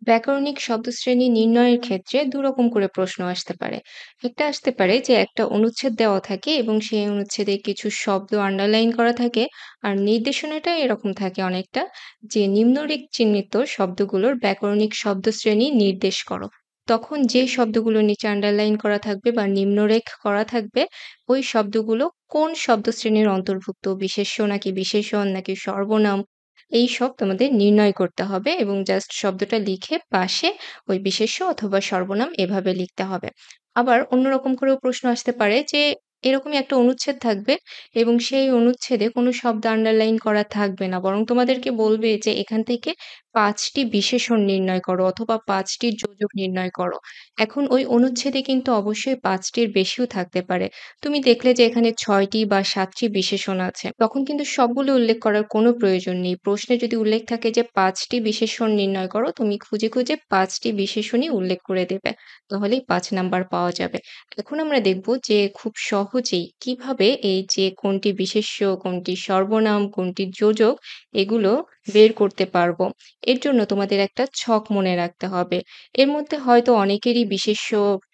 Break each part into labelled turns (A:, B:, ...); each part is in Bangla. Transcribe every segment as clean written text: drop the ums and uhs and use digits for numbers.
A: ব্যাকরণিক শব্দশ্রেণী নির্ণয়ের ক্ষেত্রে দুরকম করে প্রশ্ন আসতে পারে। একটা আসতে পারে যে একটা অনুচ্ছেদ দেওয়া থাকে এবং সেই অনুচ্ছেদে কিছু শব্দ আন্ডারলাইন করা থাকে, আর নির্দেশনাটা এরকম থাকে অনেকটা, যে নিম্নরেখ চিহ্নিত শব্দগুলোর ব্যাকরণিক শব্দশ্রেণী নির্দেশ করো। তখন যে শব্দগুলো নিচে আন্ডারলাইন করা থাকবে বা নিম্নরেখ করা থাকবে, ওই শব্দগুলো কোন শব্দশ্রেণীর অন্তর্ভুক্ত, বিশেষ্য নাকি বিশেষণ নাকি সর্বনাম, এইসব তোমাদের নির্ণয় করতে হবে এবং জাস্ট শব্দটা লিখে পাশে ওই বিশেষ্য অথবা সর্বনাম এভাবে লিখতে হবে। আবার অন্যরকম করেও প্রশ্ন আসতে পারে যে এরকমই একটা অনুচ্ছেদ থাকবে এবং সেই অনুচ্ছেদে কোনো শব্দ আন্ডারলাইন করা থাকবে না। বরং তোমাদেরকে বলবে যে এখান থেকে ৫ টি বিশেষণ নির্ণয় করো অথবা ৫ টি যোজক নির্ণয় করো। এখন ওই অনুচ্ছেদে কিন্তু অবশ্যই ৫ টির বেশিও থাকতে পারে। তুমি দেখলে যে এখানে ৬ টি বা ৭ টি বিশেষণ আছে। তখন কিন্তু সবগুলো উল্লেখ করার কোনো প্রয়োজন নেই। প্রশ্নে যদি উল্লেখ থাকে যে ৫ টি বিশেষণ নির্ণয় করো, তুমি খুঁজে, খুঁজে ৫ টি বিশেষণই উল্লেখ করে দেবে। তাহলেই ৫ নাম্বার পাওয়া যাবে। এখন আমরা দেখব যে খুব সহজেই কিভাবে এই যে কোনটি বিশেষ্য, কোনটি সর্বনাম, কোনটি যোজক, এগুলো বের করতে পারবো। এর জন্য তোমাদের একটা ছক মনে রাখতে হবে। এর মধ্যে হয়তো অনেকেরই বিশেষ্য,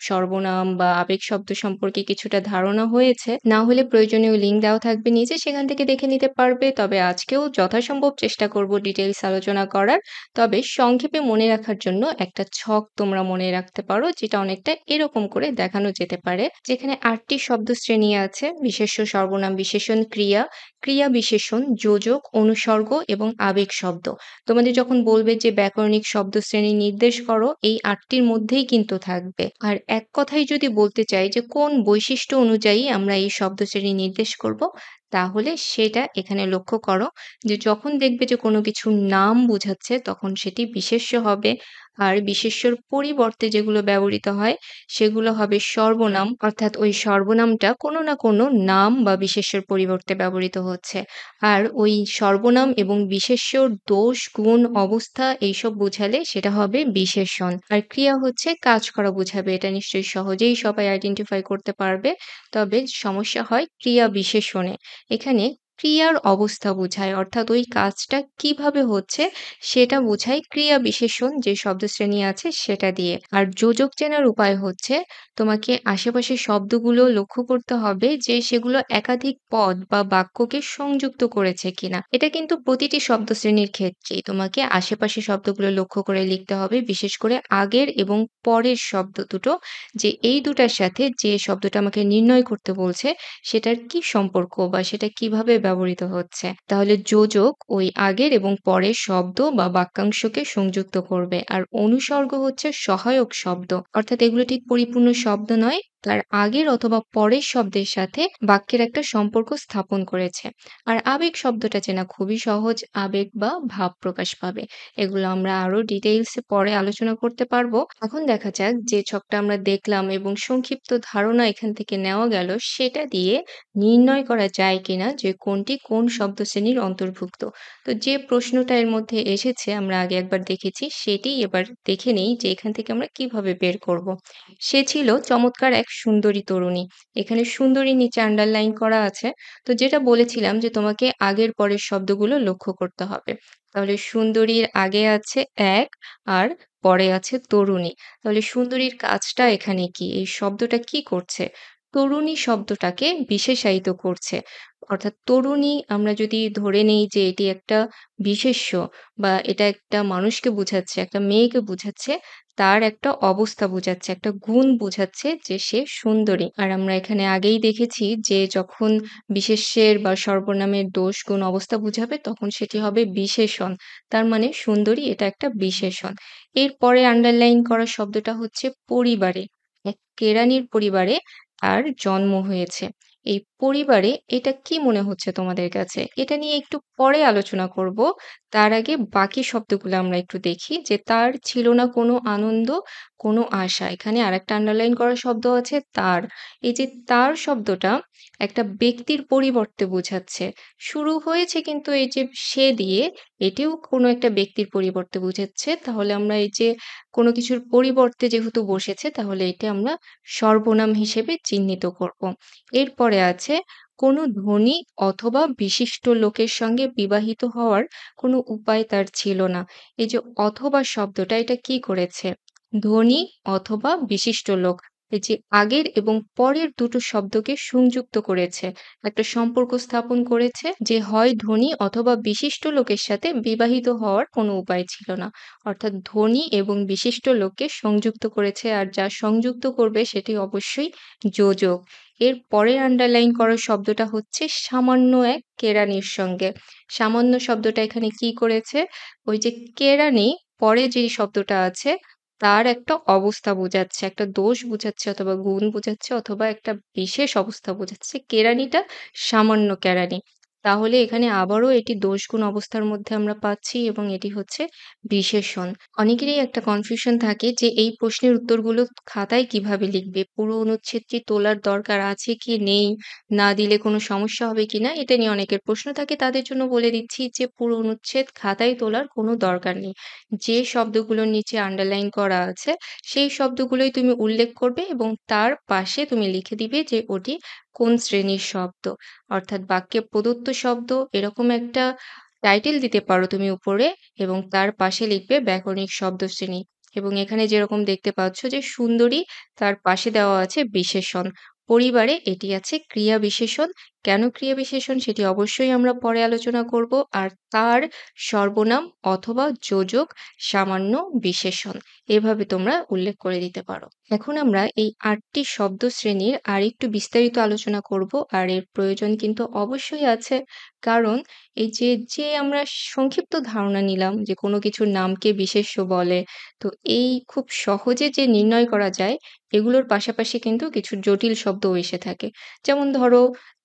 A: সর্বনাম বা আবেগ শব্দ সম্পর্কে কিছুটা ধারণা হয়েছে। না হলে প্রয়োজনীয় লিঙ্ক দেওয়া থাকবে নিচে, সেখান থেকে দেখে নিতে পারবে। তবে আজকেও যথাসম্ভব চেষ্টা করব ডিটেইলস আলোচনা করার। তবে সংক্ষেপে মনে রাখার জন্য একটা ছক তোমরা মনে রাখতে পারো, যেটা অনেকটা এরকম করে দেখানো যেতে পারে। যেখানে ৮ টি শব্দশ্রেণী আছে: বিশেষ্য, সর্বনাম, বিশেষণ, ক্রিয়া, ক্রিয়া বিশেষণ, যোজক, অনুসর্গ এবং আবেগ শব্দ। তোমাদের যখন বলবে যে ব্যাকরণিক শব্দশ্রেণী নির্দেশ করো, এই ৮ টির মধ্যেই কিন্তু থাকবে। আর এক কথায় যদি বলতে চাই যে কোন বৈশিষ্ট্য অনুযায়ী আমরা এই শব্দশ্রেণী নির্দেশ করব, তাহলে সেটা এখানে লক্ষ্য করো যে যখন দেখবে যে কোনো কিছুর নাম বোঝাচ্ছে, তখন সেটি বিশেষ্য হবে। আর বিশেষ্যর পরিবর্তে যেগুলো ব্যবহৃত হয়, সেগুলো হবে সর্বনাম। অর্থাৎ ওই সর্বনামটা কোনো না কোনো নাম বা বিশেষ্যর পরিবর্তে ব্যবহৃত হচ্ছে। আর ওই সর্বনাম এবং বিশেষ্যর দোষ, গুণ, অবস্থা এইসব বোঝালে সেটা হবে বিশেষণ। আর ক্রিয়া হচ্ছে কাজ করা বোঝাবে। এটা নিশ্চয়ই সহজেই সবাই আইডেন্টিফাই করতে পারবে। তবে সমস্যা হয় ক্রিয়া বিশেষণে। এখানে ক্রিয়ার অবস্থা বোঝায়, অর্থাৎ ওই কাজটা কিভাবে হচ্ছে সেটা বোঝায় ক্রিয়া বিশেষণ যে শব্দশ্রেণী আছে সেটা দিয়ে। আর যোজক চেনার উপায় হচ্ছে তোমাকে আশেপাশের শব্দগুলো লক্ষ্য করতে হবে যে সেগুলো একাধিক পদ বা বাক্যকে সংযুক্ত করেছে কিনা। এটা কিন্তু প্রতিটি শব্দশ্রেণীর ক্ষেত্রেই তোমাকে আশেপাশের শব্দগুলো লক্ষ্য করে লিখতে হবে, বিশেষ করে আগের এবং পরের শব্দ দুটো, যে এই দুটার সাথে যে শব্দটা আমাকে নির্ণয় করতে বলছে সেটার কি সম্পর্ক বা সেটা কিভাবে ব্যবহৃত হচ্ছে। তাহলে যোজক ওই আগের এবং পরের শব্দ বা বাক্যাংশকে সংযুক্ত করবে, আর অনুসর্গ হচ্ছে সহায়ক শব্দ। অর্থাৎ এগুলো ঠিক পরিপূর্ণ শব্দ নয়, তার আগের অথবা পরের শব্দের সাথে বাক্যের একটা সম্পর্ক স্থাপন করেছে। আর আবেগ শব্দটা চেনা খুবই সহজ, আবেগ বা ভাব প্রকাশ পাবে। এগুলো আমরা আরো ডিটেইলসে পরে আলোচনা করতে পারবো। এখন দেখা যাক যে ছকটা আমরা দেখলাম এবং সংক্ষিপ্ত ধারণা এখান থেকে নেওয়া গেল, সেটা দিয়ে নির্ণয় করা যায় কিনা যে কোনটি কোন শব্দশ্রেণীর অন্তর্ভুক্ত। তো যে প্রশ্নটা এর মধ্যে এসেছে আমরা আগে একবার দেখেছি, সেটিই এবার দেখে নেই যে এখান থেকে আমরা কিভাবে বের করব। সে ছিল চমৎকার এক সুন্দরী তরুণী। এখানে সুন্দরী নিচে আন্ডারলাইন করা আছে। তো যেটা বলেছিলাম যে তোমাকে আগের পরের শব্দগুলো লক্ষ্য করতে হবে। তাহলে সুন্দরীর আগে আছে এক, আর পরে আছে তরুণী। তাহলে সুন্দরীর কাজটা এখানে কি? এই শব্দটা কি করছে? তরুণী শব্দটাকে বিশেষায়িত করছে। অর্থাৎ তরুণী আমরা যদি ধরে নেই যে এটি একটা বিশেষ্য বা এটা একটা মানুষকে বুঝাচ্ছে, একটা মেয়েকে বুঝাচ্ছে, তার একটা অবস্থা বোঝাচ্ছে, একটা গুণ বোঝাচ্ছে যে সে সুন্দরী। আর আমরা এখানে আগেই দেখেছি যে যখন বিশেষ্যের বা সর্বনামের দোষ, গুণ, অবস্থা বুঝাবে তখন সেটি হবে বিশেষণ। তার মানে সুন্দরী এটা একটা বিশেষণ। এরপরে আন্ডারলাইন করা শব্দটা হচ্ছে পরিবারে। এক কেরানির পরিবারে তার জন্ম হয়েছে। এই পরিবারে এটা কি মনে হচ্ছে তোমাদের কাছে? এটা নিয়ে একটু পরে আলোচনা করব। তার আগে বাকি শব্দগুলো আমরা একটু দেখি যে তার ছিল না কোনো আনন্দ, কোনো আশা। এখানে আরেকটা আন্ডারলাইন করা শব্দ আছে তার। এই যে তার শব্দটা একটা ব্যক্তির পরিবর্তে বোঝাচ্ছে। শুরু হয়েছে কিন্তু এই যে সে দিয়ে, এটিও কোনো একটা ব্যক্তির পরিবর্তে বুঝাচ্ছে। তাহলে আমরা এই যে কোনো কিছুর পরিবর্তে যেহেতু বসেছে, তাহলে এটা আমরা সর্বনাম হিসেবে চিহ্নিত করব। এরপরে আছে কোনো ধনী অথবা বিশিষ্ট লোকের সঙ্গে বিবাহিত হওয়ার কোনো উপায় তার ছিল না। এই যে অথবা শব্দটা এটা কি করেছে? ধনী অথবা বিশিষ্ট লোক। এই যে আগের এবং পরের দুটো শব্দকে সংযুক্ত করেছে। একটা সম্পর্ক স্থাপন করেছে যে হয় ধনী অথবা বিশিষ্ট লোকের সাথে বিবাহিত হওয়ার কোনো উপায় ছিল না। অর্থাৎ ধনী এবং বিশিষ্ট লোককে সংযুক্ত করেছে আর যা সংযুক্ত করবে সেটি অবশ্যই যোজক। এর পরের আন্ডারলাইন করা শব্দটা হচ্ছে সামান্য এক কেরানির সঙ্গে। সামান্য শব্দটা এখানে কি করেছে? ওই যে কেরানি পরে যেই শব্দটা আছে তার একটা অবস্থা বোঝাচ্ছে, একটা দোষ বোঝাচ্ছে অথবা গুণ বোঝাচ্ছে অথবা একটা বিশেষ অবস্থা বোঝাচ্ছে। কেরানিটা সামান্য কেরানি। তাহলে এখানে আবারও এটি দোষ গুণ অবস্থার মধ্যে আমরা পাচ্ছি এবং এটি হচ্ছে বিশেষণ। অনেকেরই একটা কনফিউশন থাকে যে এই প্রশ্নের উত্তরগুলো খাতায় কিভাবে লিখবে? পুরো অনুচ্ছেদটি তোলার দরকার আছে কি নেই? না দিলে কোনো সমস্যা হবে কিনা? এটা নিয়ে অনেকের প্রশ্ন থাকে। তাদের জন্য বলে দিচ্ছি যে পুরো অনুচ্ছেদ খাতায় তোলার কোনো দরকার নেই। যে শব্দগুলোর নিচে আন্ডারলাইন করা আছে, সেই শব্দগুলোই তুমি উল্লেখ করবে এবং তার পাশে তুমি লিখে দিবে যে ওটি কোন শ্রেণীর শব্দ। অর্থাৎ বাক্যে প্রদত্ত শব্দ এরকম একটা টাইটেল দিতে পারো তুমি উপরে এবং তার পাশে লিখবে ব্যাকরণিক শব্দশ্রেণী। এবং এখানে যেরকম দেখতে পাচ্ছ যে সুন্দরী, তার পাশে দেওয়া আছে বিশেষণ। পরিবারে এটি আছে ক্রিয়া বিশেষণ। কেন ক্রিয়া বিশেষণ সেটি অবশ্যই আমরা পরে আলোচনা করব। আর তার সর্বনাম অথবা যোজক সামান্য বিশেষণ। এভাবে তোমরা উল্লেখ করে দিতে পারো। এখন আমরা এই ৮টি শব্দ শ্রেণীর আরেকটু বিস্তারিত আলোচনা করব। আর এর প্রয়োজন কিন্তু অবশ্যই আছে। কারণ এই যে আমরা সংক্ষিপ্ত ধারণা নিলাম যে কোনো কিছুর নামকে বিশেষ্য বলে। তো এই খুব সহজে যে নির্ণয় করা যায় এগুলোর পাশাপাশি কিন্তু কিছু জটিল শব্দও এসে থাকে। যেমন ধরো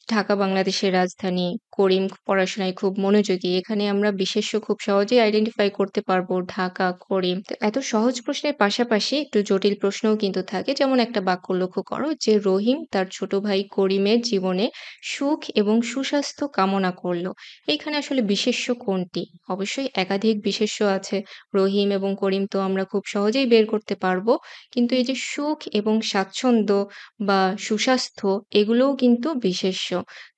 A: ঢাকা বাংলাদেশের রাজধানী, করিম পড়াশোনায় খুব মনোযোগী। এখানে আমরা বিশেষ্য খুব সহজেই আইডেন্টিফাই করতে পারবো ঢাকা, করিম। তো এত সহজ প্রশ্নের পাশাপাশি একটু জটিল প্রশ্নও কিন্তু থাকে। যেমন একটা বাক্য লক্ষ্য করো যে রহিম তার ছোট ভাই করিমের জীবনে সুখ এবং সুস্বাস্থ্য কামনা করল। এইখানে আসলে বিশেষ্য কোনটি? অবশ্যই একাধিক বিশেষ্য আছে। রহিম এবং করিম তো আমরা খুব সহজেই বের করতে পারবো। কিন্তু এই যে সুখ এবং স্বাচ্ছন্দ্য বা সুস্বাস্থ্য এগুলোও কিন্তু বিশেষ্য।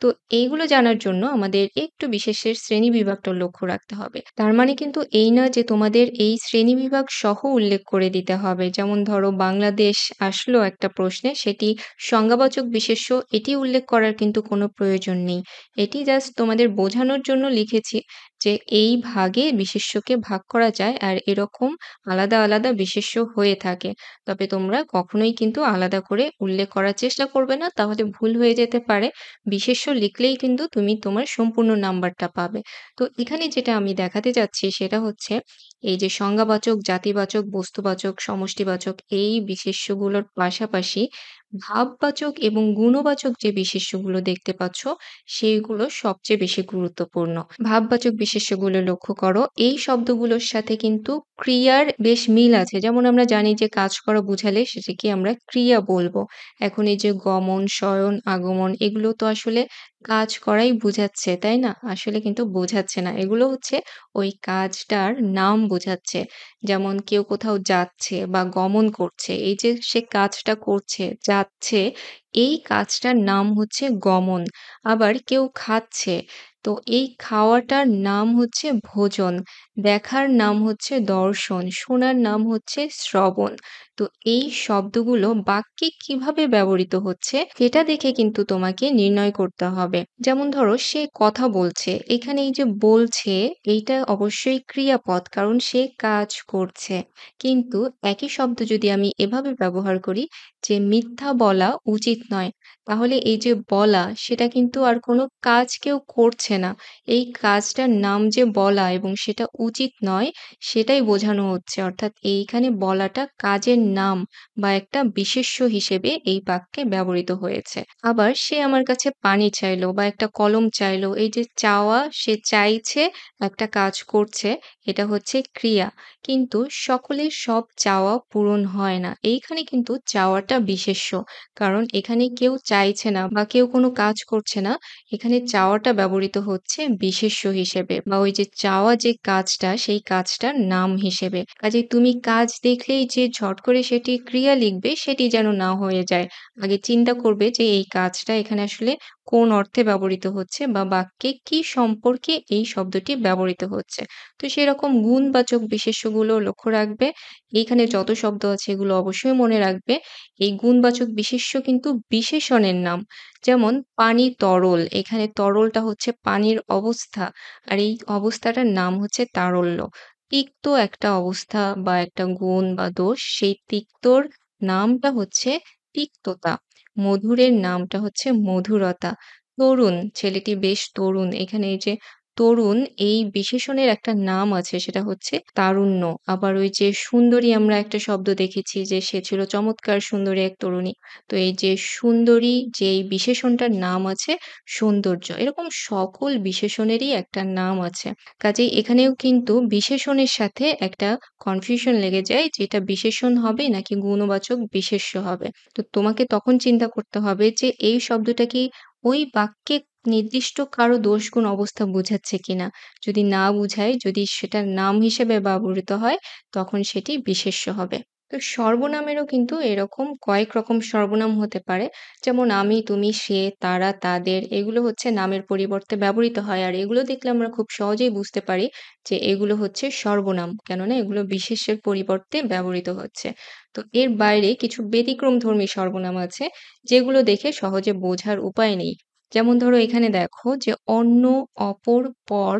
A: তো এইগুলো জানার জন্য আমাদের একটু বিশেষের শ্রেণীবিভাগটা লক্ষ্য রাখতে হবে। তার মানে কিন্তু এই না যে তোমাদের এই শ্রেণীবিভাগ সহ উল্লেখ করে দিতে হবে। যেমন ধরো বাংলাদেশ আসলো একটা প্রশ্নে, সেটি সংজ্ঞাবাচক বিশেষ্য এটি উল্লেখ করার কিন্তু কোনো প্রয়োজন নেই। এটি জাস্ট তোমাদের বোঝানোর জন্য লিখেছি যে এই ভাগে বিশেষ্যকে ভাগ করা যায় আর এরকম আলাদা আলাদা বিশেষ্য হয়ে থাকে। তবে তোমরা কখনোই কিন্তু আলাদা করে উল্লেখ করার চেষ্টা করবে না, তাহলে ভুল হয়ে যেতে পারে। বিশেষ্য লিখলেই কিন্তু তুমি তোমার সম্পূর্ণ নাম্বারটা পাবে। তো এখানে যেটা আমি দেখাতে যাচ্ছি সেটা হচ্ছে এই যে সংজ্ঞাবাচক, জাতিবাচক, বস্তুবাচক, সমষ্টিবাচক এই বিশেষ্যগুলোর পাশাপাশি ভাববাচক এবং গুণবাচক যে বিশেষ্যগুলো দেখতে পাচ্ছ সেইগুলো সবচেয়ে বেশি গুরুত্বপূর্ণ। ভাববাচক বিশেষ্যগুলো লক্ষ্য করো। এই শব্দগুলোর সাথে কিন্তু ক্রিয়ার বেশ মিল আছে। যেমন আমরা জানি যে কাজ করা বুঝালে সেটাকে আমরা ক্রিয়া বলবো। এখন এই যে গমন, শয়ন, আগমন এগুলো তো আসলে কাজ করাই বুঝাচ্ছে, তাই না? আসলে কিন্তু বোঝাচ্ছে না। এগুলো হচ্ছে ওই কাজটার নাম বোঝাচ্ছে। যেমন কেউ কোথাও যাচ্ছে বা গমন করছে। এই যে সে কাজটা করছে, যাচ্ছে, এই কাজটার নাম হচ্ছে গমন। আবার কেউ খাচ্ছে, তো এই খাওয়াটার নাম হচ্ছে ভোজন। দেখার নাম হচ্ছে দর্শন, শোনার নাম হচ্ছে শ্রবণ। তো এই শব্দগুলো বাক্যে কিভাবে ব্যবহৃত হচ্ছে সেটা দেখে কিন্তু তোমাকে নির্ণয় করতে হবে। যেমন ধরো সে কথা বলছে, এখানে এই যে বলছে এইটা অবশ্যই ক্রিয়াপদ, কারণ সে কাজ করছে। কিন্তু একই শব্দ যদি আমি এভাবে ব্যবহার করি যে মিথ্যা বলা উচিত নয়, তাহলে এই যে বলা সেটা কিন্তু আর কোনো কাজ কেউ করছে না। এই কাজটার নাম যে বলা এবং সেটা উচিত নয় সেটাই বোঝানো হচ্ছে। অর্থাৎ এইখানে বলাটা কাজের নাম বা একটা বিশেষ্য হিসেবে এই বাক্যে ব্যবহৃত হয়েছে। আবার সে আমার কাছে পানি চাইলো বা একটা কলম চাইলো। এই যে চাওয়া, সে চাইছে, একটা কাজ করছে, এটা হচ্ছে ক্রিয়া। কিন্তু সকলের সব চাওয়া পূরণ হয় না। এইখানে কিন্তু চাওয়াটা বিশেষ্য। কারণ এখানে কেউ চাইছে না বা কেউ কোনো কাজ করছে না। এখানে চাওয়াটা ব্যবহৃত হচ্ছে বিশেষ্য হিসেবে বা ওই যে চাওয়া যে কাজটা সেই কাজটার নাম হিসেবে। কাজেই তুমি কাজ দেখলেই যে ঝট করে সেটি ক্রিয়া লিখবে সেটি যেন না হয়ে যায়। আগে চিন্তা করবে যে এই কাজটা এখানে আসলে কোন অর্থে ব্যবহৃত হচ্ছে বা বাক্যে কি সম্পর্কে এই শব্দটি ব্যবহৃত হচ্ছে। তো সেরকম গুণবাচক বিশেষ্যগুলো লক্ষ্য রাখবে। এইখানে যত শব্দ আছে এগুলো অবশ্যই মনে রাখবে। এই গুণবাচক বিশেষ্য কিন্তু বিশেষণের নাম। যেমন পানি তরল, এখানে তরলটা হচ্ছে পানির অবস্থা আর এই অবস্থাটার নাম হচ্ছে তারল্য। তিক্ত একটা অবস্থা বা একটা গুণ বা দোষ, সেই তিক্তর নামটা হচ্ছে তিক্ততা। মধুরের নামটা হচ্ছে মধুরতা। তরুণ, ছেলেটি বেশ তরুণ। এখানে এই যে তরুণ, এই বিশেষণের একটা নাম আছে সেটা হচ্ছে তারুণ্য। আবার ওই যে সুন্দরী, আমরা একটা শব্দ দেখেছি যে সে ছিল চমৎকার সুন্দরী এক তরুণী। তো এই যে সুন্দরী, যে এই বিশেষণটার নাম আছে সৌন্দর্য। এরকম সকল বিশেষণেরই একটা নাম আছে। কাজেই এখানেও কিন্তু বিশেষণের সাথে একটা কনফিউশন লেগে যায় যে এটা বিশেষণ হবে নাকি গুণবাচক বিশেষ্য হবে। তো তোমাকে তখন চিন্তা করতে হবে যে এই শব্দটা কি ওই বাক্যে নির্দিষ্ট কারো দোষ গুণ অবস্থা বোঝাচ্ছে কিনা। যদি না বুঝায়, যদি সেটার নাম হিসেবে ব্যবহৃত হয়, তখন সেটি বিশেষ্য হবে। তো সর্বনামেরও কিন্তু এরকম কয়েক রকম সর্বনাম হতে পারে। যেমন আমি, তুমি, সে, তারা, তাদের, এগুলো হচ্ছে নামের পরিবর্তে ব্যবহৃত হয়। আর এগুলো দেখলে আমরা খুব সহজেই বুঝতে পারি যে এগুলো হচ্ছে সর্বনাম। কেননা এগুলো বিশেষ্যের পরিবর্তে ব্যবহৃত হচ্ছে। তো এর বাইরে কিছু ব্যতিক্রমধর্মী সর্বনাম আছে, যেগুলো দেখে সহজে বোঝার উপায় নেই। যেমন ধরো এখানে দেখো যে অন্য, অপর, পর,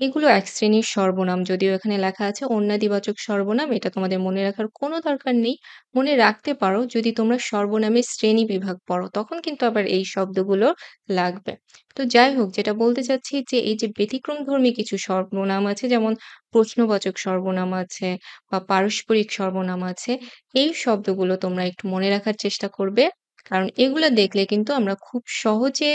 A: এগুলো এক শ্রেণীর সর্বনাম। যদিও এখানে লেখা আছে অণ্যাদিবাচক সর্বনাম, এটা তোমাদের মনে রাখার কোনো দরকার নেই। মনে রাখতে পারো যদি তোমরা সর্বনামের শ্রেণী বিভাগ পড়ো, তখন কিন্তু আবার এই শব্দগুলো লাগবে। তো যাই হোক, যেটা বলতে চাচ্ছি যে এই যে ব্যতিক্রমধর্মী কিছু সর্বনাম আছে, যেমন প্রশ্নবাচক সর্বনাম আছে বা পারস্পরিক সর্বনাম আছে, এই শব্দগুলো তোমরা একটু মনে রাখার চেষ্টা করবে। কারণ এগুলা দেখলে কিন্তু আমরা খুব সহজে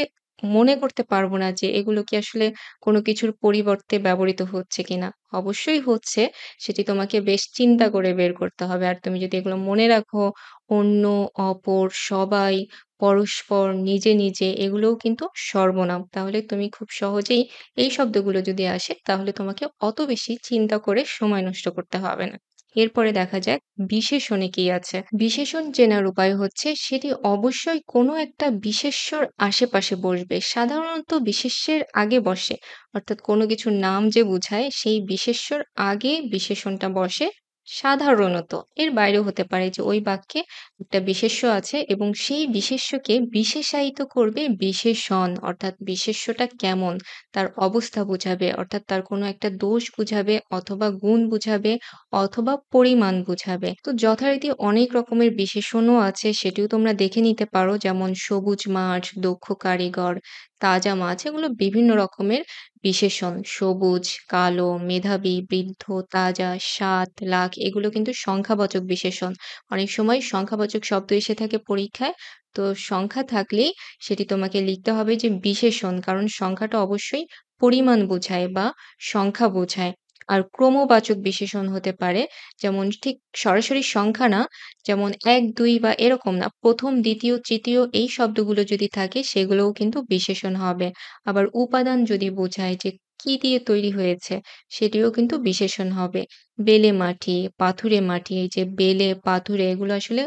A: মনে করতে পারবো না যে এগুলো কি আসলে কোনো কিছুর পরিবর্তে ব্যবহৃত হচ্ছে কিনা। অবশ্যই হচ্ছে, সেটি তোমাকে বেশ চিন্তা করে বের করতে হবে। আর তুমি যদি এগুলো মনে রাখো, অন্য, অপর, সবাই, পরস্পর, নিজে, নিজে, এগুলোও কিন্তু সর্বনাম। তাহলে তুমি খুব সহজেই এই শব্দগুলো যদি আসে তাহলে তোমাকে অত বেশি চিন্তা করে সময় নষ্ট করতে হবে না। এরপরে দেখা যাক বিশেষণে কি আছে। বিশেষণ চেনার উপায় হচ্ছে সেটি অবশ্যই কোনো একটা বিশেষ্যর আশেপাশে বসবে। সাধারণত বিশেষ্যের আগে বসে। অর্থাৎ কোনো কিছুর নাম যে বুঝায় সেই বিশেষ্যর আগে বিশেষণটা বসে সাধারণত। এর বাইরেও হতে পারে যে ওই বাক্যে একটা বিশেষ্য আছে এবং সেই বিশেষ্যকে বিশেষায়িত করবে বিশেষণ। অর্থাৎ বিশেষ্যটা কেমন, তার অবস্থা বুঝাবে, অর্থাৎ তার কোনো একটা দোষ বুঝাবে অথবা গুণ বুঝাবে অথবা পরিমাণ বুঝাবে। তো যথারীতি অনেক রকমের বিশেষণও আছে, সেটিও তোমরা দেখে নিতে পারো। যেমন সবুজ মাঠ, দক্ষ কারিগর, তাজা মাছ, এগুলো বিভিন্ন রকমের বিশেষণ। সবুজ, কালো, মেধাবী, বৃদ্ধ, তাজা, ৭, লাখ, এগুলো কিন্তু সংখ্যাবাচক বিশেষণ। অনেক সময় সংখ্যাবাচক শব্দ এসে থাকে পরীক্ষায়। তো সংখ্যা থাকলেই সেটি তোমাকে লিখতে হবে যে বিশেষণ, কারণ সংখ্যাটা অবশ্যই পরিমাণ বোঝায় বা সংখ্যা বোঝায়। আর ক্রমবাচক বিশেষণ হতে পারে, যেমন ঠিক সরাসরি সংখ্যা না, যেমন ১, ২ বা এরকম না। ১ম, ২য়, তৃতীয় এই শব্দগুলো যদি থাকে সেগুলোও কিন্তু বিশেষণ হবে। আবার উপাদান যদি বোঝায় যে কি দিয়ে তৈরি হয়েছে, সেটিও কিন্তু বিশেষণ হবে। বেলে মাটি, পাথুরে মাটি, এই যে বেলে, পাথুরে, এগুলো আসলে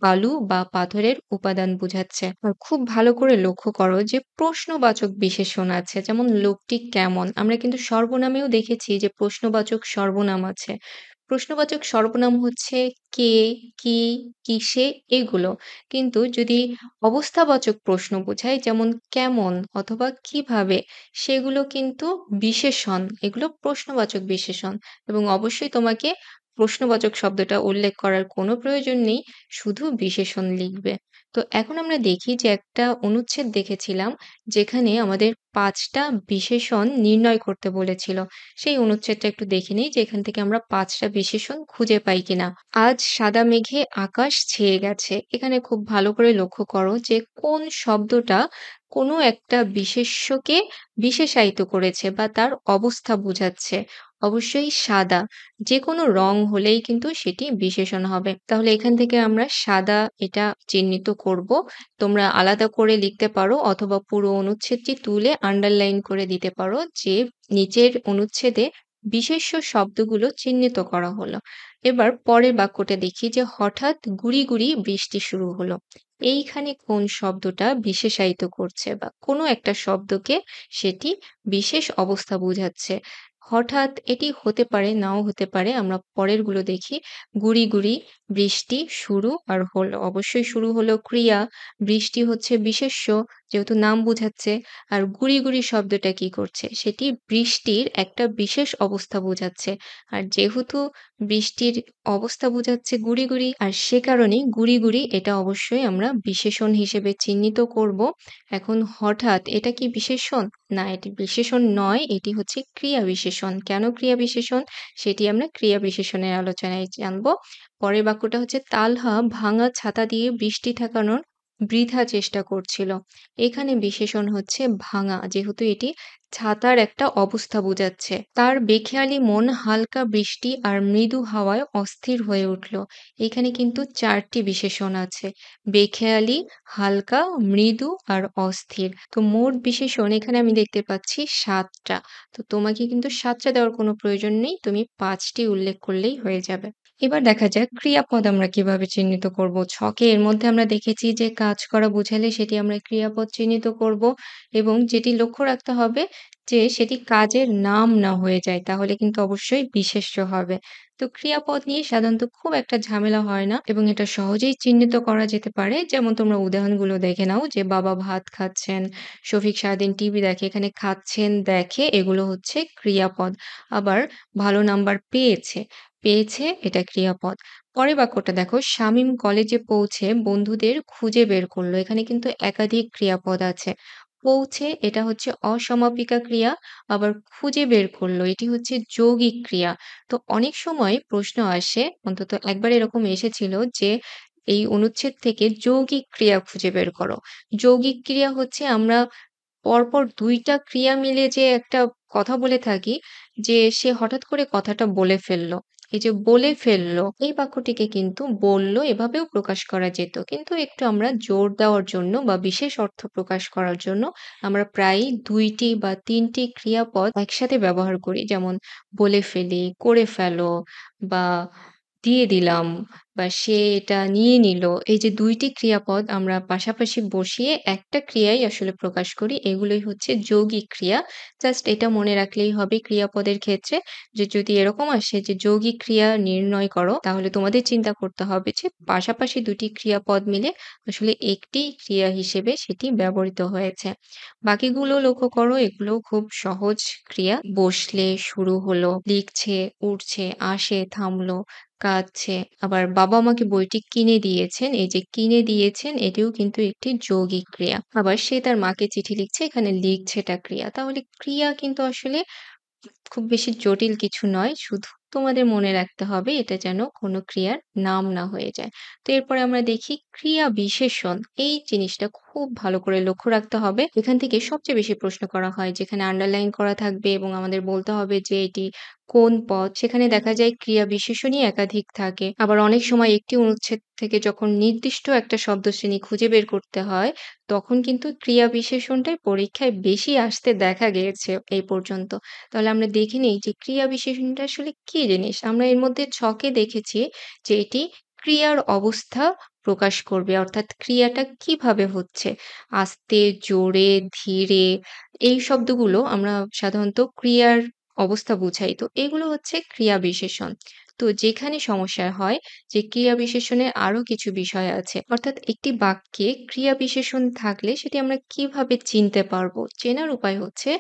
A: বালু বা পাথরের উপাদান বোঝাচ্ছে। আর খুব ভালো করে লক্ষ্য করো যে প্রশ্নবাচক বিশেষণ আছে, যেমন লোকটি কেমন। আমরা কিন্তু সর্বনামেও দেখেছি যে প্রশ্নবাচক সর্বনাম আছে। প্রশ্নবাচক সর্বনাম হচ্ছে কে, কি, কিসে, এগুলো। কিন্তু যদি অবস্থাবাচক প্রশ্ন বোঝায়, যেমন কেমন অথবা কিভাবে, সেগুলো কিন্তু বিশেষণ। এগুলো প্রশ্নবাচক বিশেষণ। এবং অবশ্যই তোমাকে প্রশ্নবাচক শব্দটা উল্লেখ করার কোনো প্রয়োজন নেই, শুধু বিশেষণ লিখবে। তো এখন আমরা দেখি যে একটা অনুচ্ছেদ দেখেছিলাম যেখানে আমাদের ৫ টা বিশেষণ নির্ণয় করতে বলেছিল। সেই অনুচ্ছেদটা একটু দেখে নিই যে এখান থেকে আমরা ৫ টা বিশেষণ খুঁজে পাই কিনা। আজ সাদা মেঘে আকাশ ছেয়ে গেছে। এখানে খুব ভালো করে লক্ষ্য করো যে কোন শব্দটা কোনো একটা বিশেষ্যকে বিশেষায়িত করেছে বা তার অবস্থা বোঝাচ্ছে। অবশ্যই সাদা। যেকোনো রং হলেই কিন্তু সেটি বিশেষণ হবে। তাহলে এখান থেকে আমরা সাদা এটা চিহ্নিত করব। তোমরা আলাদা করে লিখতে পারো অথবা পুরো অনুচ্ছেদটি তুলে আন্ডারলাইন করে দিতে পারো যে নিচের অনুচ্ছেদে বিশেষ্য শব্দগুলো চিহ্নিত করা হলো। এবার পরের বাক্যটা দেখি যে হঠাৎ গুঁড়ি, গুঁড়ি বৃষ্টি শুরু হলো। এইখানে কোন শব্দটা বিশেষায়িত করছে বা কোনো একটা শব্দকে সেটি বিশেষ অবস্থা বোঝাচ্ছে। হঠাৎ এটি হতে পারে, নাও হতে পারে। আমরা পরেরগুলো দেখি। গুঁড়ি, গুঁড়ি, বৃষ্টি, শুরু আর হলো। অবশ্যই শুরু হলো ক্রিয়া, বৃষ্টি হচ্ছে বিশেষ্য যেহেতু নাম বোঝাচ্ছে। আর গুঁড়ি, গুঁড়ি শব্দটা কি করছে? সেটি বৃষ্টির একটা বিশেষ অবস্থা বোঝাচ্ছে। আর যেহেতু বৃষ্টির অবস্থা বোঝাচ্ছে গুঁড়ি, গুঁড়ি আর সে কারণেই গুঁড়ি, গুঁড়ি এটা অবশ্যই আমরা বিশেষণ হিসেবে চিহ্নিত করব। এখন হঠাৎ এটা কি বিশেষণ? না, এটি বিশেষণ নয়, এটি হচ্ছে ক্রিয়া বিশেষণ। কেন ক্রিয়া বিশেষণ? সেটি আমরা ক্রিয়া বিশেষণের আলোচনায় জানব। পরের বাক্যটা হচ্ছে তালহা ভাঙা ছাতা দিয়ে বৃষ্টি ঠেকানোর বৃথা চেষ্টা করছিল। এখানে বিশেষণ হচ্ছে ভাঙা, যেহেতু এটি ছাতার একটা অবস্থা বোঝাচ্ছে। তার বেখেয়ালি মন হালকা বৃষ্টি আর মৃদু হাওয়ায় অস্থির হয়ে উঠল। এখানে কিন্তু ৪ টি বিশেষণ আছে। বেখেয়ালি, হালকা, মৃদু আর অস্থির। তো মোট বিশেষণ এখানে আমি দেখতে পাচ্ছি ৭ টা। তো তোমাকে কিন্তু ৭ টা দেওয়ার কোনো প্রয়োজন নেই। তুমি ৫ টি উল্লেখ করলেই হয়ে যাবে। এবার দেখা যাক ক্রিয়াপদ আমরা কিভাবে চিহ্নিত করব। ছকে এর মধ্যে আমরা দেখেছি যে কাজ করা বোঝালে সেটি আমরা ক্রিয়াপদ চিহ্নিত করব এবং যেটি লক্ষ্য রাখতে হবে যে সেটি কাজের নাম না হয়ে যায়, তাহলে কিন্তু অবশ্যই বিশেষ্য হবে। তো ক্রিয়াপদ নিয়ে সাধারণত খুব একটা ঝামেলা হয় না এবং এটা সহজেই চিহ্নিত করা যেতে পারে। যেমন তোমরা উদাহরণগুলো দেখে নাও যে বাবা ভাত খাচ্ছেন, শফিক সারাদিন টিভি দেখে। এখানে খাচ্ছেন, দেখে এগুলো হচ্ছে ক্রিয়াপদ। আবার ভালো নাম্বার পেয়েছে, পেয়েছে এটা ক্রিয়াপদ। পরের বাক্যটা দেখো, শামীম কলেজে পৌঁছে বন্ধুদের খুঁজে বের করলো। এখানে কিন্তু একাধিক ক্রিয়াপদ আছে। পৌঁছে এটা হচ্ছে অসমাপিকা ক্রিয়া, আবার খুঁজে বের করলো এটি হচ্ছে যৌগিক ক্রিয়া। তো অনেক সময় প্রশ্ন আসে, অন্তত একবার এরকম এসেছিল যে এই অনুচ্ছেদ থেকে যৌগিক ক্রিয়া খুঁজে বের করো। যৌগিক ক্রিয়া হচ্ছে আমরা পরপর ২ টা ক্রিয়া মিলে যে একটা কথা বলে থাকি, যে সে হঠাৎ করে কথাটা বলে ফেলল। এই যে বলে ফেলল, এই বাক্যটিকে কিন্তু বলল এভাবেও প্রকাশ করা যেত। কিন্তু একটু আমরা জোর দেওয়ার জন্য বা বিশেষ অর্থ প্রকাশ করার জন্য আমরা প্রায়ই ২ টি বা ৩ টি ক্রিয়াপদ একসাথে ব্যবহার করি। যেমন বলে ফেলি, করে ফেলো বা দিয়ে দিলাম বা সে এটা নিয়ে নিল। এই যে ২ টি ক্রিয়াপদ আমরা পাশাপাশি বসিয়ে একটা ক্রিয়াই আসলে প্রকাশ করি। এগুলোই হচ্ছে যৌগিক ক্রিয়া। জাস্ট এটা মনে রাখলেই হবে ক্রিয়াপদের ক্ষেত্রে যে যদি এরকম আসে যে যৌগিক ক্রিয়া নির্ণয় করো, তাহলে তোমাদের চিন্তা করতে হবে যে পাশাপাশি ২ টি ক্রিয়াপদ মিলে আসলে একটি ক্রিয়া হিসেবে সেটি ব্যবহৃত হয়েছে। বাকিগুলো লক্ষ্য করো, এগুলোও খুব সহজ ক্রিয়া। বসলে, শুরু হলো, লিখছে, উঠছে, আসে, থামলো, কাঁদছে। আবার বাবা আমাকে বইটি কিনে দিয়েছেন। এই যে কিনে দিয়েছেন এটিও কিন্তু একটি যৌগিক ক্রিয়া। আবার সে তার মাকে চিঠি লিখছে, এখানে লিখছেটা ক্রিয়া। তাহলে ক্রিয়া কিন্তু আসলে খুব বেশি জটিল কিছু নয়। শুধু তোমাদের মনে রাখতে হবে এটা যেন কোনো ক্রিয়ার নাম না হয়ে যায়। তো এরপরে আমরা দেখি ক্রিয়া বিশেষণ। এই জিনিসটা খুব ভালো করে লক্ষ্য রাখতে হবে। এখান থেকে সবচেয়ে বেশি প্রশ্ন করা হয়, যেখানে আন্ডারলাইন করা থাকবে এবং আমাদের বলতে হবে যে এটি কোন পদ। সেখানে দেখা যায় ক্রিয়া বিশেষণই একাধিক থাকে। আবার অনেক সময় একটি অনুচ্ছেদ থেকে যখন নির্দিষ্ট একটা শব্দশ্রেণী খুঁজে বের করতে হয়, তখন কিন্তু ক্রিয়া বিশেষণটাই পরীক্ষায় বেশি আসতে দেখা গিয়েছে এই পর্যন্ত। তাহলে আমরা দেখে নেই যে ক্রিয়া বিশেষণটা আসলে কি জিনিস। আমরা এর মধ্যে ছকে দেখেছি যে এটি ক্রিয়ার অবস্থা প্রকাশ করবে, অর্থাৎ ক্রিয়াটা কিভাবে হচ্ছে। আস্তে, জোরে, ধীরে, এই শব্দগুলো আমরা সাধারণত ক্রিয়ার অবস্থা বুঝাই। তো এগুলো হচ্ছে ক্রিয়া বিশেষণ। তো যেখানে সমস্যা হয় যে ক্রিয়া বিশেষণের আরো কিছু বিষয় আছে। অর্থাৎ একটি বাক্যে ক্রিয়া বিশেষণ থাকলে সেটি আমরা কিভাবে চিনতে পারবো? চেনার উপায় হচ্ছে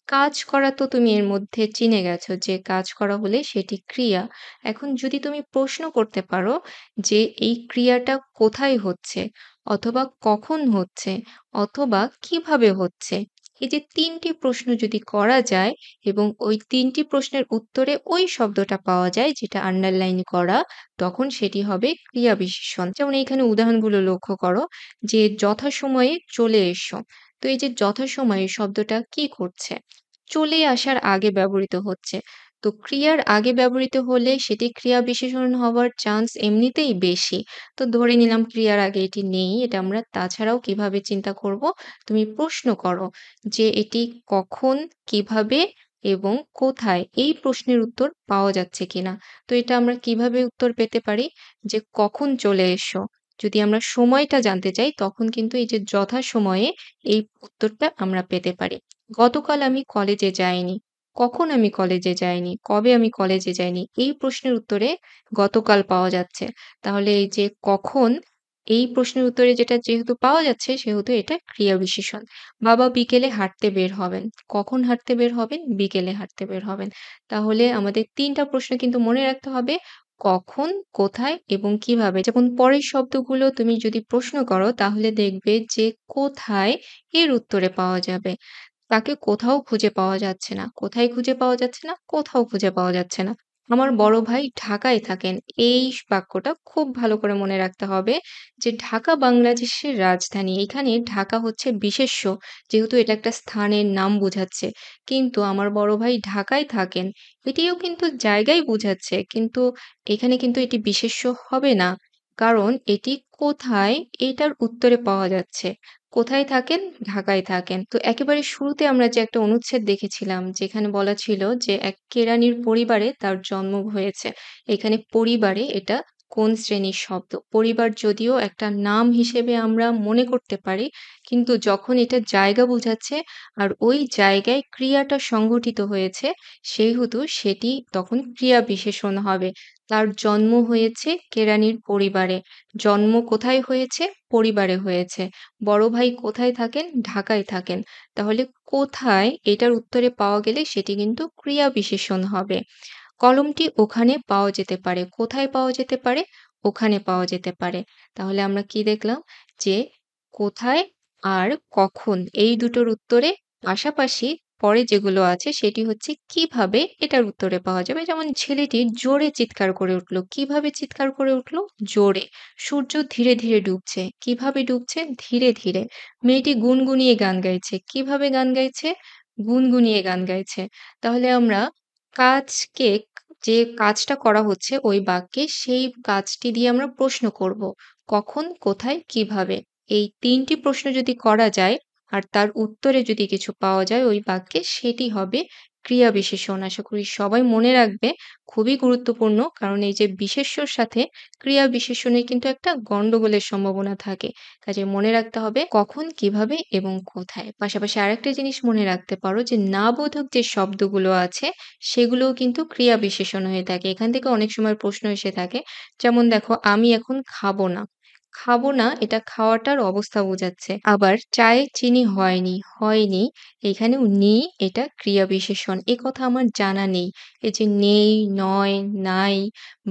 A: কাজ করা। তো তুমি এর মধ্যে চিনে গেছো যে কাজ করা হলে সেটি ক্রিয়া। এখন যদি তুমি প্রশ্ন করতে পারো যে এই ক্রিয়াটা কোথায় হচ্ছে, অথবা কখন হচ্ছে, অথবা কিভাবে হচ্ছে। এই যে ৩ টি প্রশ্ন যদি করা যায় এবং ওই ৩ টি প্রশ্নের উত্তরে ওই শব্দটা পাওয়া যায় যেটা আন্ডারলাইন করা, তখন সেটি হবে ক্রিয়া বিশেষণ। যেমন এইখানে উদাহরণগুলো লক্ষ্য করো যে যথাসময়ে চলে এসো। তো এই যে যথাসময়ে শব্দটা কি করছে? চলে আসার আগে ব্যবহৃত হচ্ছে। তো ক্রিয়ার আগে ব্যবহৃত হলে সেটি ক্রিয়া বিশেষণ হওয়ার চান্স এমনিতেই বেশি। তো ধরে নিলাম ক্রিয়ার আগে এটি নেই। এটা আমরা তাছাড়াও কিভাবে চিন্তা করব? তুমি প্রশ্ন করো যে এটি কখন, কিভাবে এবং কোথায়, এই প্রশ্নের উত্তর পাওয়া যাচ্ছে কিনা। তো এটা আমরা কিভাবে উত্তর পেতে পারি? যে কখন চলে এসো? যদি আমরা সময়টা জানতে চাই তখন কিন্তু এই যে যথাসময়ে এই উত্তরটা আমরা পেতে পারি। গতকাল আমি কলেজে যাইনি। কখন আমি কলেজে যাইনি? কবে আমি কলেজে যাইনি? এই প্রশ্নের উত্তরে গতকাল পাওয়া যাচ্ছে। তাহলে এই যে কখন এই প্রশ্নের উত্তরে যেটা যেহেতু পাওয়া যাচ্ছে সেহেতু এটা ক্রিয়া বিশেষণ। বাবা বিকেলে হাঁটতে বের হবেন। কখন হাঁটতে বের হবেন? বিকেলে হাঁটতে বের হবেন। তাহলে আমাদের ৩ টা প্রশ্ন কিন্তু মনে রাখতে হবে। কখন, কোথায় এবং কিভাবে। যেমন পরের শব্দগুলো তুমি যদি প্রশ্ন করো তাহলে দেখবে যে কোথায় এর উত্তরে পাওয়া যাবে। তাকে কোথাও খুঁজে পাওয়া যাচ্ছে না। কোথায় খুঁজে পাওয়া যাচ্ছে না? কোথাও খুঁজে পাওয়া যাচ্ছে না। আমার বড় ভাই ঢাকায় থাকেন। এই বাক্যটা খুব ভালো করে মনে রাখতে হবে যে ঢাকা বাংলাদেশের রাজধানী। এখানে ঢাকা হচ্ছে বিশেষ্য। যেহেতু এটা একটা স্থানের নাম বোঝাচ্ছে। কিন্তু আমার বড় ভাই ঢাকায় থাকেন। এটিও কিন্তু জায়গায় বোঝাচ্ছে। কিন্তু এখানে কিন্তু এটি বিশেষ্য হবে না। কারণ এটি কোথায় এটার উত্তরে পাওয়া যাচ্ছে। কোথায় থাকেন? ঢাকায় থাকেন। তো একেবারে শুরুতে আমরা যে একটা অনুচ্ছেদ দেখেছিলাম যেখানে বলা ছিল যে এক কেরানির পরিবারে তার জন্ম হয়েছে। এখানে পরিবারে এটা কোন শ্রেণীর শব্দ? পরিবার যদিও একটা নাম হিসেবে আমরা মনে করতে পারি, কিন্তু যখন এটা জায়গা বোঝাচ্ছে আর ওই জায়গায় ক্রিয়াটা সংঘটিত হয়েছে, সেহেতু সেটি তখন ক্রিয়া বিশেষণ হবে। তার জন্ম হয়েছে কেরানির পরিবারে। জন্ম কোথায় হয়েছে? পরিবারে হয়েছে। বড় ভাই কোথায় থাকেন? ঢাকায় থাকেন। তাহলে কোথায় এটার উত্তরে পাওয়া গেলে সেটি কিন্তু ক্রিয়া বিশেষণ হবে। কলমটি ওখানে পাওয়া যেতে পারে। কোথায় পাওয়া যেতে পারে? ওখানে পাওয়া যেতে পারে। তাহলে আমরা কি দেখলাম? যে কোথায় আর কখন এই দুটোর উত্তরে পাশাপাশি পরে যেগুলো আছে সেটি হচ্ছে কিভাবে এটার উত্তরে পাওয়া যাবে। যেমন ছেলেটি জোরে চিৎকার করে উঠল। কিভাবে চিৎকার করে উঠল? জোরে। সূর্য ধীরে, ধীরে ডুবছে। কিভাবে ডুবছে? ধীরে, ধীরে। মেয়েটি গুনগুনিয়ে গান গাইছে। কিভাবে গান গাইছে? গুনগুনিয়ে গান গাইছে। তাহলে আমরা কাজকে যে কাজটা করা হচ্ছে ওই বাক্যে সেই কাজটি দিয়ে আমরা প্রশ্ন করব। কখন, কোথায়, কিভাবে? এই ৩ টি প্রশ্ন যদি করা যায় আর তার উত্তরে যদি কিছু পাওয়া যায় ওই বাক্যে সেটি হবে ক্রিয়া বিশেষণ। আশা করি সবাই মনে রাখবে। খুবই গুরুত্বপূর্ণ। কারণ এই যে বিশেষ্যর সাথে ক্রিয়া বিশেষণের কিন্তু একটা গন্ডগোলের সম্ভাবনা থাকে। কাজেই মনে রাখতে হবে কখন, কিভাবে এবং কোথায়। পাশাপাশি আরেকটা জিনিস মনে রাখতে পারো যে না বোধক যে শব্দগুলো আছে সেগুলোও কিন্তু ক্রিয়া বিশেষণ হয়ে থাকে। এখান থেকে অনেক সময় প্রশ্ন এসে থাকে। যেমন দেখো, আমি এখন খাবো না। খাবো না এটা খাওয়াটার অবস্থা বোঝাচ্ছে। আবার চায়ে চিনি হয়নি, হয়নি এখানেও নেই এটা ক্রিয়া বিশেষণ। এ কথা আমার জানা নেই। এই যে নেই, নয়, নাই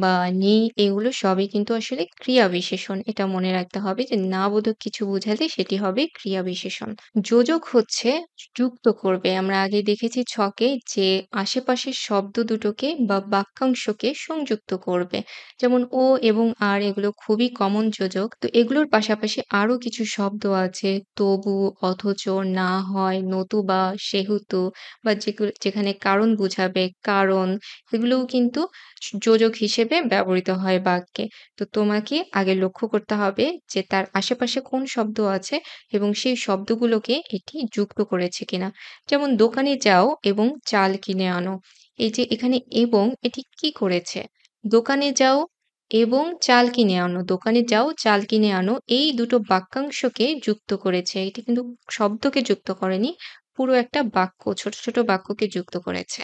A: বা নেই এগুলো সবই কিন্তু আসলে ক্রিয়া বিশেষণ। এটা মনে রাখতে হবে যে না বোধক কিছু বোঝালে সেটি হবে ক্রিয়া বিশেষণ। যোজক হচ্ছে যুক্ত করবে। আমরা আগে দেখেছি ছকে যে আশেপাশের শব্দ দুটোকে বা বাক্যাংশকে সংযুক্ত করবে। যেমন ও এবং আর এগুলো খুবই কমন যোজক। তো এগুলোর পাশাপাশি আরো কিছু শব্দ আছে তবু, অথচ, না হয়, নতুবা, সেহেতু বা যেখানে কারণ বুঝাবে কারণ এগুলোও কিন্তু যোজক হিসেবে ব্যবহৃত হয় বাক্যে। তো তোমাকে আগে লক্ষ্য করতে হবে যে তার আশেপাশে কোন শব্দ আছে এবং সেই শব্দগুলোকে এটি যুক্ত করেছে কিনা। যেমন দোকানে যাও এবং চাল কিনে আনো। এই যে এখানে এবং এটি কি করেছে? দোকানে যাও এবং চাল কিনে আনো। দোকানে যাও, চাল কিনে আনো এই দুটো বাক্যাংশকে যুক্ত করেছে। এটি কিন্তু শব্দকে যুক্ত করেনি। পুরো একটা বাক্য, ছোট, ছোট বাক্যকে যুক্ত করেছে।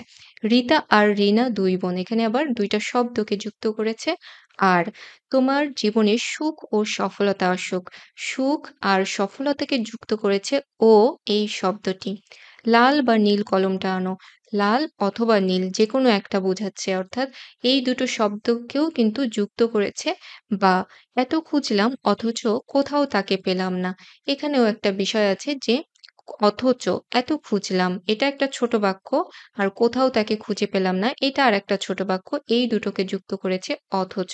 A: রিতা আর রিনা ২ বোন। এখানে আবার ২ টা শব্দকে যুক্ত করেছে। আর তোমার জীবনে সুখ ও সফলতা আসুক। সুখ আর সফলতাকে যুক্ত করেছে ও এই শব্দটি। লাল বা নীল কলমটা আনো। লাল অথবা নীল যেকোনো একটা বোঝাচ্ছে। অর্থাৎ এই দুটো শব্দকেও কিন্তু যুক্ত করেছে বা এত খুঁজলাম অথচ কোথাও তাকে পেলাম না। এখানেও একটা বিষয় আছে যে অথচ এত খুঁজলাম এটা একটা ছোট বাক্য আর কোথাও তাকে খুঁজে পেলাম না এটা আরেকটা ছোট বাক্য। এই দুটোকে যুক্ত করেছে অথচ।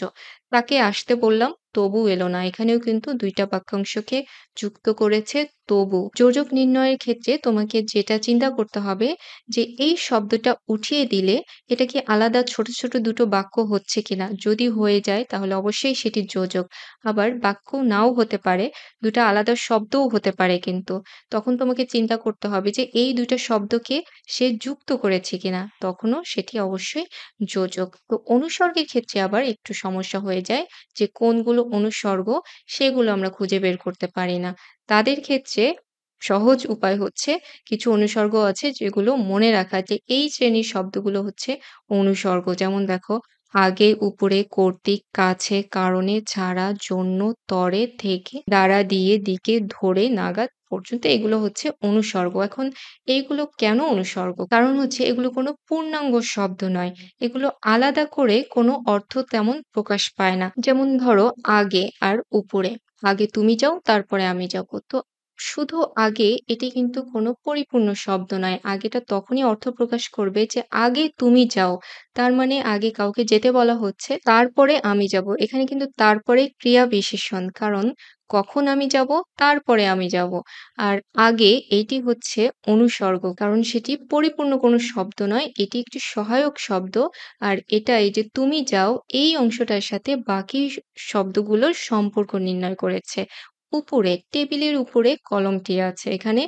A: তাকে আসতে বললাম তবু এলো না। এখানেও কিন্তু ২ টা বাক্যাংশকে যুক্ত করেছে তবু। যোজক নির্ণয়ের ক্ষেত্রে তোমাকে যেটা চিন্তা করতে হবে যে এই শব্দটা উঠিয়ে দিলে এটা কি আলাদা ছোট, ছোট দুটো বাক্য হচ্ছে কিনা? যদি হয়ে যায় তাহলে অবশ্যই সেটি যোজক। আবার বাক্য নাও হতে পারে, ২ টা আলাদা শব্দও হতে পারে কিন্তু। তখন তোমাকে চিন্তা করতে হবে যে এই ২ টা শব্দকে সে যুক্ত করেছে কিনা? তখনও সেটি অবশ্যই যোজক। তো অনুসর্গের ক্ষেত্রে আবার একটু সমস্যা হয়ে যায় যে কোনগুলো অনুসর্গ সেগুলো আমরা খুঁজে বের করতে পারি না। তাদের ক্ষেত্রে সহজ উপায় হচ্ছে কিছু অনুসর্গ আছে যেগুলো মনে রাখা যে এই শ্রেণীর শব্দগুলো হচ্ছে অনুসর্গ। যেমন দেখো আগে, উপরে, কর্তৃক, কাছে, কারণে, ছাড়া, জন্য, তরে, থেকে, দ্বারা, দিয়ে, দিকে, ধরে, নাগাদ পর্যন্ত এগুলো হচ্ছে অনুসর্গ। এখন এইগুলো কেন অনুসর্গ? কারণ হচ্ছে এগুলো কোনো পূর্ণাঙ্গ শব্দ নয়। এগুলো আলাদা করে কোনো অর্থ তেমন প্রকাশ পায় না। যেমন ধরো আগে আর উপরে। আগে তুমি যাও, তারপরে আমি যাব। তো শুধু আগে এটি কিন্তু কোনো পরিপূর্ণ শব্দ নয়। আগেটা তখনই অর্থ প্রকাশ করবে যে আগে তুমি যাও। তার মানে আগে কাউকে যেতে বলা হচ্ছে, তারপরে আমি যাব। এখানে কিন্তু তারপরে ক্রিয়া বিশেষণ। কারণ কখন আমি যাব, তারপরে আমি যাব। আর আগে এইটি হচ্ছে অনুসর্গ। কারণ সেটি পরিপূর্ণ কোনো শব্দ নয়। এটি একটি সহায়ক শব্দ। আর এটা এই যে তুমি যাও এই অংশটার সাথে বাকি শব্দগুলোর সম্পর্ক নির্ণয় করেছে। উপরে, টেবিলের উপরে কলমটি আছে। এখানে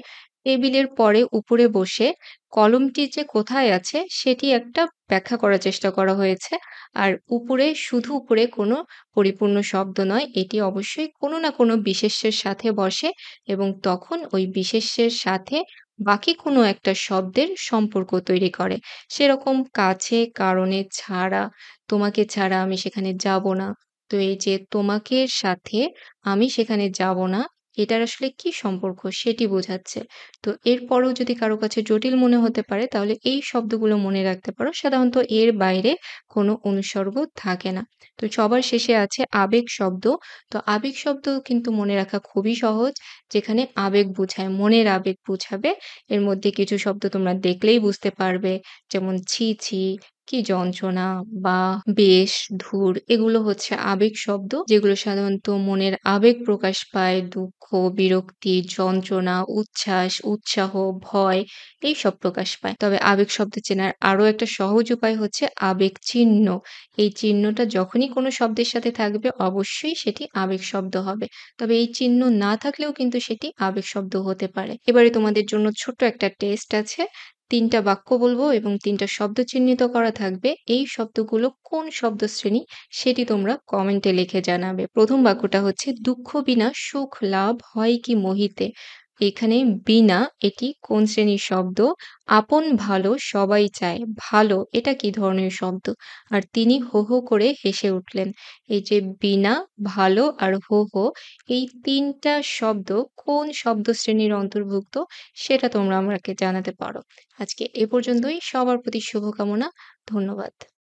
A: টেবিলের পরে উপরে বসে কলমটি যে কোথায় আছে সেটি একটা ব্যাখ্যা করার চেষ্টা করা হয়েছে। আর উপরে, শুধু উপরে কোনো পরিপূর্ণ শব্দ নয়। এটি অবশ্যই কোনো না কোনো বিশেষ্যের সাথে বসে এবং তখন ওই বিশেষ্যের সাথে বাকি কোনো একটা শব্দের সম্পর্ক তৈরি করে। সেরকম কাছে, কারণে, ছাড়া, তোমাকে ছাড়া আমি সেখানে যাব না। তো এই যে তোমাকে সাথে আমি সেখানে যাব না, এটার আসলে কি সম্পর্ক সেটি বোঝাচ্ছে। তো এরপরেও যদি কারো কাছে জটিল মনে হতে পারে তাহলে এই শব্দগুলো মনে রাখতে পারো। সাধারণত এর বাইরে কোনো অনুসর্গ থাকে না। তো সবার শেষে আছে আবেগ শব্দ। তো আবেগ শব্দ কিন্তু মনে রাখা খুবই সহজ। যেখানে আবেগ বোঝায়, মনের আবেগ বোঝাবে। এর মধ্যে কিছু শব্দ তোমরা দেখলেই বুঝতে পারবে। যেমন ছি, ছি, কি যন্ত্রণা বা বেশ, ধুর এগুলো হচ্ছে আবেগ শব্দ যেগুলো সাধারণত মনের আবেগ প্রকাশ পায়। দুঃখ, বিরক্তি, যন্ত্রণা, উচ্ছ্বাস, উৎসাহ, ভয় এইসব প্রকাশ পায়। তবে আবেগ শব্দ চেনার আরো একটা সহজ উপায় হচ্ছে আবেগ চিহ্ন। এই চিহ্নটা যখনই কোনো শব্দের সাথে থাকবে অবশ্যই সেটি আবেগ শব্দ হবে। তবে এই চিহ্ন না থাকলেও কিন্তু সেটি আবেগ শব্দ হতে পারে। এবারে তোমাদের জন্য ছোট্ট একটা টেস্ট আছে। ৩ টা বাক্য বলবো এবং ৩ টা শব্দ চিহ্নিত করা থাকবে। এই শব্দগুলো কোন শব্দশ্রেণী সেটি তোমরা কমেন্টে লিখে জানাবে। ১ম বাক্যটা হচ্ছে দুঃখ বিনা সুখ লাভ হয় কি মোহিতে। এখানে বিনা এটি কোন শ্রেণীর শব্দ? আপন ভালো সবাই চায়। ভালো এটা কি ধরনের শব্দ? আর তিনি হো, হো করে হেসে উঠলেন। এই যে বিনা, ভালো আর হো, হো এই ৩ টা শব্দ কোন শব্দশ্রেণীর অন্তর্ভুক্ত সেটা তোমরা আমাকে জানাতে পারো। আজকে এ পর্যন্তই। সবার প্রতি শুভকামনা। ধন্যবাদ।